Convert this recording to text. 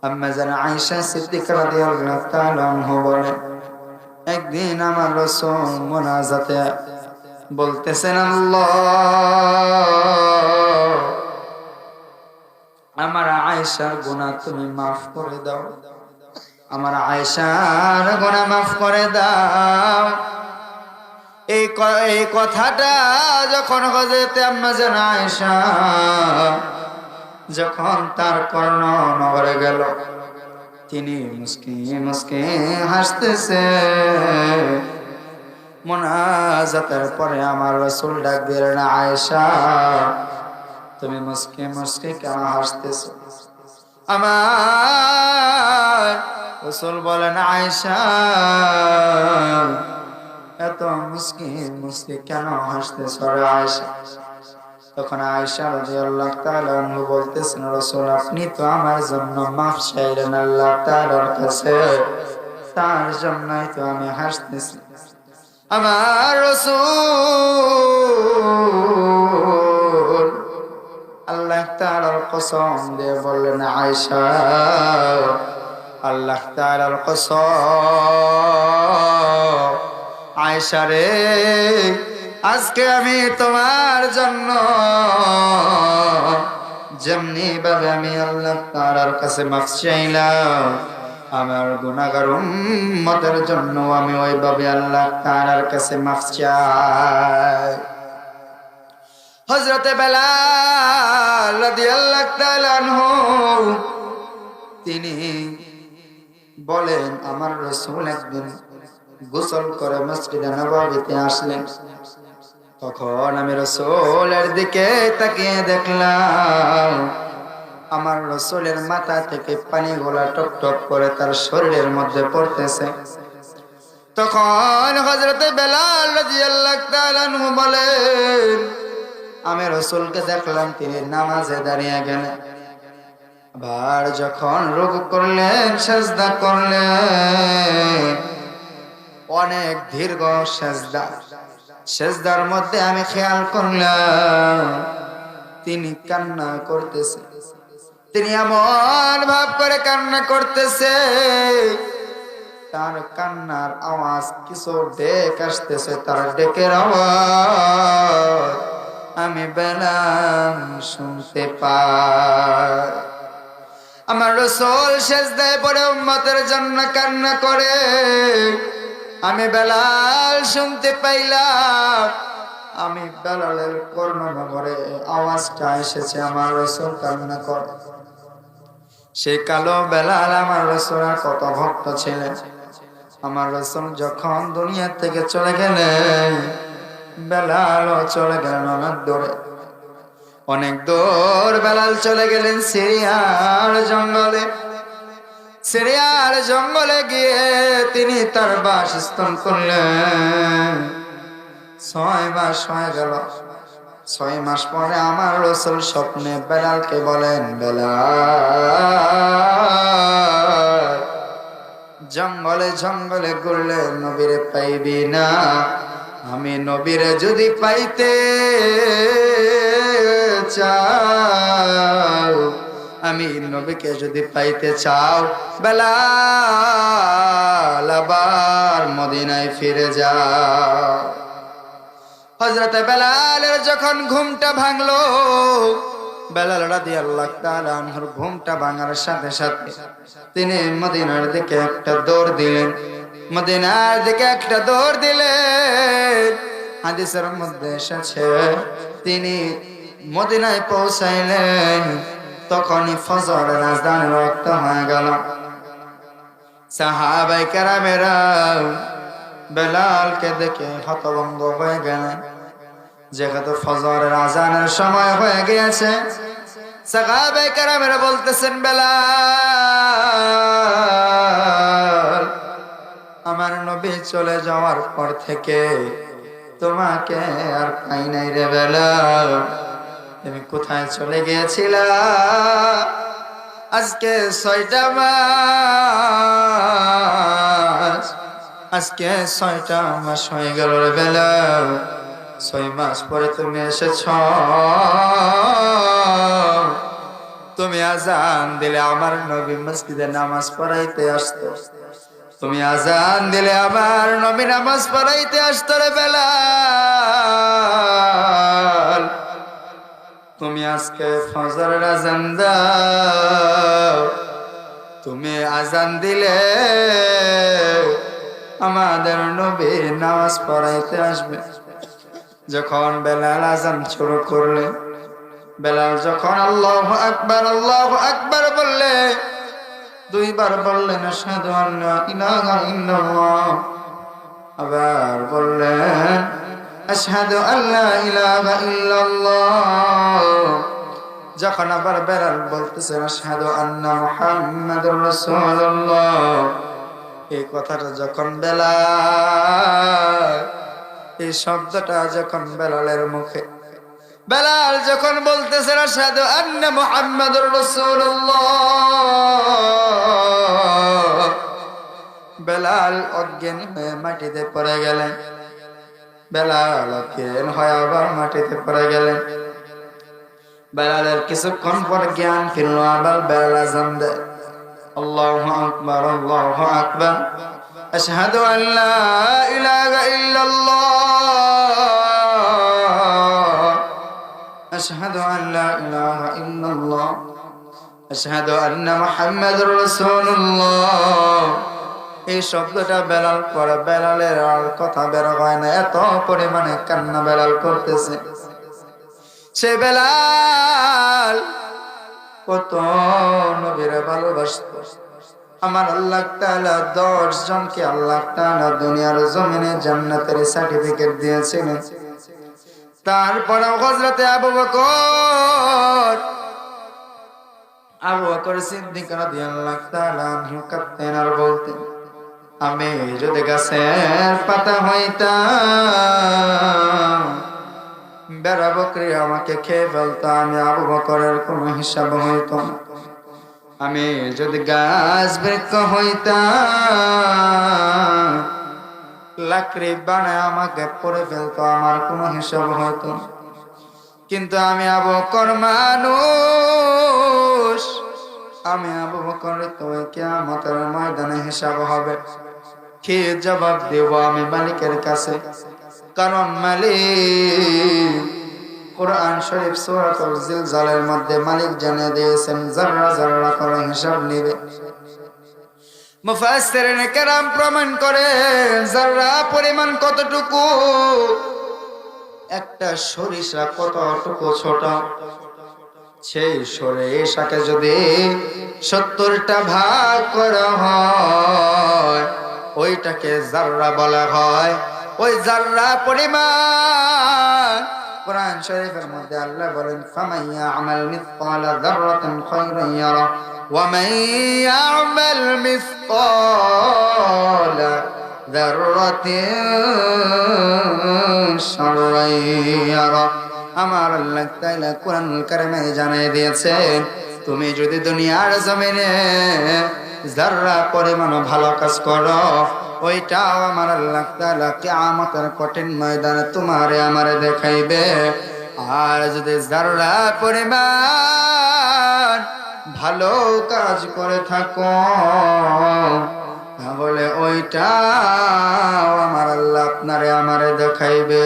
আম্মা জান আয়েশা সিদ্দিকা রাদিয়াল্লাহু তাআলা আনহা বলেন, একদিন আমার রাসূল মুনাজাতে বলতেছেন, আল্লাহ আমার আয়েশার গুনাহ তুমি মাফ করে দাও, আমার আয়েশার গুনাহ মাফ করে দাও। এই কথাটা যখন হযরত আম্মা জান আয়েশা যখন তার কর্ণ নগরে গেল, তিনি মুস্কি মুস্কি হাসতেছে। মুনাজাতের পরে আমার রাসূল ডাক দিলেন, আয়েশা তুমি মুস্কি মুস্কি কেন হাসতেছো? আমার রাসূল বলেন, আয়েশা এত মুস্কি মুস্কি কেন হাসতেছো রে আয়েশা? তখন আয়েশা রাদিয়াল্লাহু তাআলা আনহা বলতেছেন, রাসূল আপনি তো আমার জন্য মাফ চাইলেন আল্লাহ তাআলার কাছে, তার জন্যই তো আমি হাসতেছি। আমার রাসূল আল্লাহ তাআলার কসম দিয়ে বললেন, আয়েশা আল্লাহ তাআলার কসম, আয়েশা রে আজকে আমি তোমার জন্য যেমনি ভাবে আমি আল্লাহ তাআলার কাছে মাফ চাইলাম, আমার গুনাহগার উম্মতের জন্য আমি ওইভাবে আল্লাহ তাআলার কাছে মাফ চাই। হযরত বেলাল রাদিয়াল্লাহু তাআলা আনহু তিনি বলেন, আমার রাসূল একদিন গোসল করে মসজিদে নববীতে আসলেন। তখন আমি রাসূলের দিকে তাকিয়ে দেখলাম আমার রাসূলের মাথা থেকে পানিগুলা টপ টপ করে তার শরীরের মধ্যে পড়তেছে। তখন হযরত বেলাল রাদিয়াল্লাহু তাআলা আনহু বলেন, আমি রাসূলকে দেখলাম তিনি নামাজে দাঁড়িয়ে গেলেন, আবার যখন রুকু করলেন সিজদা করলেন, অনেক দীর্ঘ সিজদা, সিজদার মধ্যে আমি খেয়াল করলাম তিনি কান্না করতেছে। তিনি এমন ভাব করে কান্না করতেছে, তার কান্নার আওয়াজ কিছু ডেক আসতেছে, তার ডেকের আওয়াজ আমি বেলাল শুনতে পাই। আমার রাসূল সিজদায় পড়ে উম্মতের জন্য কান্না করে, আমি বেলাল শুনতে পাইলাম। আমি বেলালের কর্ণনগরে আওয়াজটা এসেছে, আমার রাসূল কান্না করে। সেই কালো বেলাল আমার রাসূলের কত ভক্ত ছিলেন। আমার রাসূল যখন দুনিয়া থেকে চলে গেলেন, বেলালও চলে গেলেন অনেক দূরে, অনেক দূর বেলাল চলে গেলেন সিরিয়ার জঙ্গলে। সিরিয়ার জঙ্গলে গিয়ে তিনি তার বাসস্থান করলেন। 6 মাস হয়ে গেল। 6 মাস পরে আমার রাসূল স্বপ্নে বেলালকে বলেন, বেলাল জঙ্গলে জঙ্গলে ঘুরলে নবীরে পাইবি না, আমি নবীরে যদি পাইতে চাও, আমি নবীকে যদি পাইতে চাও, বেলাল আবার মদিনায় ফিরে যাও। হযরত বেলালের যখন ঘুমটা ভাঙলো, বেলাল রাদিয়াল্লাহু তাআলা আনহুর ঘুমটা ভাঙার সাথে সাথে তিনি মদিনার দিকে একটা দৌড় দিলেন। মদিনার দিকে একটা দৌড় দিলেন। হাদিসের মধ্যে এসেছে তিনি মদিনায় পৌঁছাইলেন, তখনই ফজরের আযানের ওয়াক্ত হয়ে গেল। সাহাবায়ে কেরামেরা বেলালকে দেখে হতভম্ব হয়ে গেলেন, যেহেতু ফজরের আযানের সময় হয়ে গিয়েছে। সাহাবায়ে কেরামেরা বলতেছেন, বেলাল আমার নবী চলে যাওয়ার পর থেকে তোমাকে আর পাই নাই রে বেলাল, তুমি কোথায় চলে গিয়েছিলা? আজকে 6টা মাস, আজকে 6টা মাস হয়ে গেল রে বেলাল, 6 মাস পরে তুমি এসেছ। তুমি আজান দিলে আমার নবী মসজিদে নামাজ পড়াইতে আসতো, তুমি আজান দিলে আমার নবী নামাজ পড়াইতে আসতো রে বেলাল। তুমি আজকে ফজরের আজান দাও, তুমি আজান দিলে আমাদের নবী নামাজ পড়াইতে আসবে। যখন বেলাল আজান শুরু করলে, বেলাল যখন আল্লাহু আকবার বললে, দুইবার বললেন আশহাদু আল্লা ইলাহা ইল্লাল্লাহ, আবার বললেন আশহাদু আল্লা ইলাহা ইল্লাল্লাহ। যখন আবার বেলাল বলতেছেন আশহাদু আন্না মুহাম্মাদুর রাসূলুল্লাহ, এই কথাটা যখন বেলাল, এই শব্দটা যখন বেলালের মুখে, বেলাল যখন বলতেছেন আশহাদু আন্না মুহাম্মাদুর রাসূলুল্লাহ, বেলাল অজ্ঞান হয়ে মাটিতে পড়ে গেলেন। বেলাল অজ্ঞান হয়ে আবার মাটিতে পড়ে গেলেন। বেলালের কিছুক্ষণ পর জ্ঞান ফিরল, আবার বেলাল আযান দেয়, আল্লাহু আকবার আল্লাহু আকবার, আশহাদু আল্লা ইলাহা ইল্লাল্লাহ, আশহাদু আল্লা ইলাহা ইল্লাল্লাহ, আশহাদু আন্না মুহাম্মাদুর রাসূলুল্লাহ। এই শব্দটা বেলাল পরে, বেলালের আর কথা বের হয় না, এত পরিমাণে কান্না বেলাল করতেছে। সে বেলাল কত নবীরে ভালোবাসতো। আমার আল্লাহ তাআলা 10 জনকে আল্লাহ তাআলা দুনিয়ার জমিনে জান্নাতের সার্টিফিকেট দিয়েছিলেন। তারপরে হযরতে আবু বকর সিদ্দিক রাদিয়াল্লাহু তাআলা আনহু কাঁদতেন আর বলতেন, আমি যদি গাছের পাতা হইতাম, বেড়া বকরি আমাকে খেয়ে ফেলতো, আমি আবু বকরের কোনো হিসাব হইতো না। আমি যদি গাছ বৃক্ষ হইতাম, লাকড়ি বানায় আমাকে পড়ে ফেলতো, আমার কোনো হিসাব হইতো না। কিন্তু আমি আবু বকর মানুষ, আমি আবু বকরের তো কিয়ামতের ময়দানে হিসাব হবে। কি জবাব দেব আমি মালিকের কাছে? কারণ মালিক কুরআন শরীফ সূরাতুল জিলজালের মধ্যে মালিক জানিয়ে দিয়েছেন যাররা যাররা করে হিসাব নেবে। মুফাসসিরিনে কেরাম প্রমাণ করে যাররা পরিমাণ কতটুকু, একটা সরিষা কতটুকু ছোট, সেই সরিষাকে যদি 70টা ভাগ করা হয়, ওইটাকে যাররা বলা হয়। ওই যাররা পরিমাণ কুরআন শরীফের মধ্যে আল্লাহ বলেন, ফামান ইয়া'মাল মিসকালা যাররাতিন খায়রান ইয়ারা ওয়া মান ইয়া'মাল মিসকালা যাররাতিন শাররান ইয়ারা। আমার আল্লাহ তাআলা কুরআনুল কারীমে জানিয়ে দিয়েছেন, তুমি যদি দুনিয়ার জমিনে যাররা পরিমাণ ভালো কাজ করো, ওইটাও আমার আল্লাহ তাআলা কিয়ামতের কঠিন ময়দানে তোমারে আমারে দেখাইবে। আর যদি যাররা পরিমাণ ভালো কাজ করে থাকো, তাহলে ওইটাও আমার আল্লাহ আপনারে আমারে দেখাইবে।